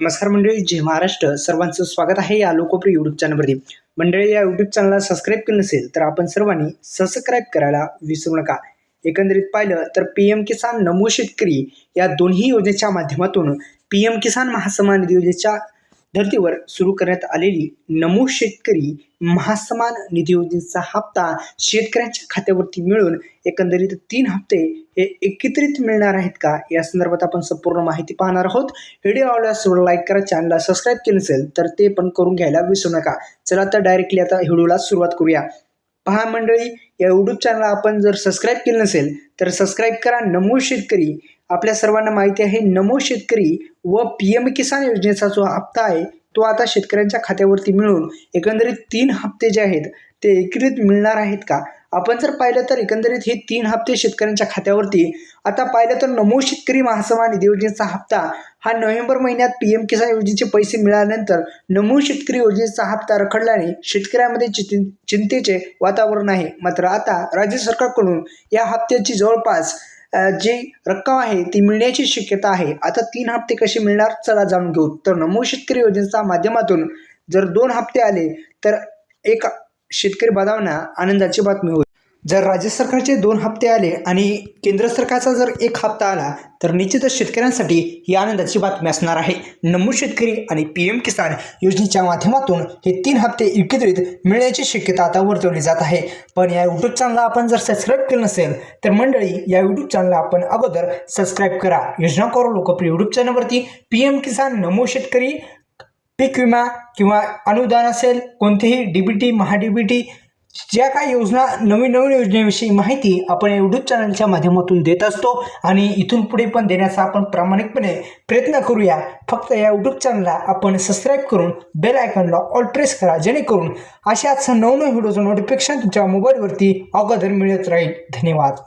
नमस्कार मंडळी, जय महाराष्ट्र. सर्वांचं स्वागत आहे या लोकप्रिय यूट्यूब चॅनलवरती. मंडळी, या यूट्यूब चॅनलला सबस्क्राईब केलं नसेल तर आपण सर्वांनी सबस्क्राईब करायला विसरू नका. एकंदरीत पाहिलं तर पीएम किसान नमो शेतकरी या दोन्ही योजनेच्या माध्यमातून पीएम किसान महासन्मान निधी योजनेच्या धर्तीवर सुरू करण्यात आलेली नमो शेतकरी महासन्मान निधी योजनेचा हप्ता शेतकऱ्यांच्या खात्यावरती मिळून एकंदरीत 3 हप्ते हे एकत्रित मिळणार आहेत का, या संदर्भात आपण संपूर्ण माहिती पाहणार आहोत. व्हिडिओ आवडल्यास लाईक करा, चॅनलला सबस्क्राईब केलं नसेल तर ते पण करून घ्यायला विसरू नका. चला तर डायरेक्टली आता व्हिडिओला सुरुवात करूया. पहा मंडळी, या यूट्यूब चॅनलला आपण जर सबस्क्राईब केलं नसेल तर सबस्क्राईब करा. नमो शेतकरी, आपल्या सर्वांना माहिती आहे, नमो शेतकरी व पीएम किसान योजनेचा जो हप्ता आहे तो आता शेतकऱ्यांच्या खात्यावरती मिळून एकंदरीत 3 हप्ते जे आहेत ते एकत्रित मिळणार आहेत का. आपण जर पाहिलं तर एकंदरीत हे 3 हप्ते शेतकऱ्यांच्या खात्यावरती आता पाहिलं तर नमो शेतकरी महासन्मान निधी योजनेचा हप्ता हा नोव्हेंबर महिन्यात पीएम किसान योजनेचे पैसे मिळाल्यानंतर नमो शेतकरी योजनेचा हप्ता रखडल्याने शेतकऱ्यांमध्ये चिंतेचे वातावरण आहे. मात्र आता राज्य सरकारकडून या हप्त्याची जवळपास जी रक्कम आहे ती मिळण्याची शक्यता आहे. आता 3 हप्ते कसे मिळणार, चला जाणून घेऊ. तर नमो शेतकरी योजनेच्या माध्यमातून जर 2 हप्ते आले तर एक शेतकरी बांधवांना आनंदाची बातमी होईल. जर राज्य सरकारचे 2 हप्ते आले आणि केंद्र सरकारचा जर 1 हप्ता आला तर निश्चितच शेतकऱ्यांसाठी ही आनंदाची बातमी असणार आहे. नमो शेतकरी आणि पीएम किसान योजनेच्या माध्यमातून हे 3 हप्ते एकत्रित मिळण्याची शक्यता आता वर्तवली जात आहे. पण या यूट्यूब चॅनलला आपण जर सबस्क्राईब केलं नसेल तर मंडळी, या यूट्यूब चॅनलला आपण अगोदर सबस्क्राईब करा. योजना करो लोकप्रिय यूट्यूब चॅनलवरती पीएम किसान नमो शेतकरी पीक विमा किंवा अनुदान असेल, कोणतेही डीबीटी महाडीबीटी ज्या काही योजना नवीन योजनेविषयी माहिती आपण या यूट्यूब चॅनलच्या माध्यमातून देत असतो आणि इथून पुढे पण देण्याचा आपण प्रामाणिकपणे प्रयत्न करूया. फक्त या यूट्यूब चॅनलला आपण सबस्क्राईब करून बेल आयकॉनला ऑल प्रेस करा, जेणेकरून अशाच नवनवीन व्हिडिओचं नोटिफिकेशन तुमच्या मोबाईलवरती अगोदर मिळत राहील. धन्यवाद.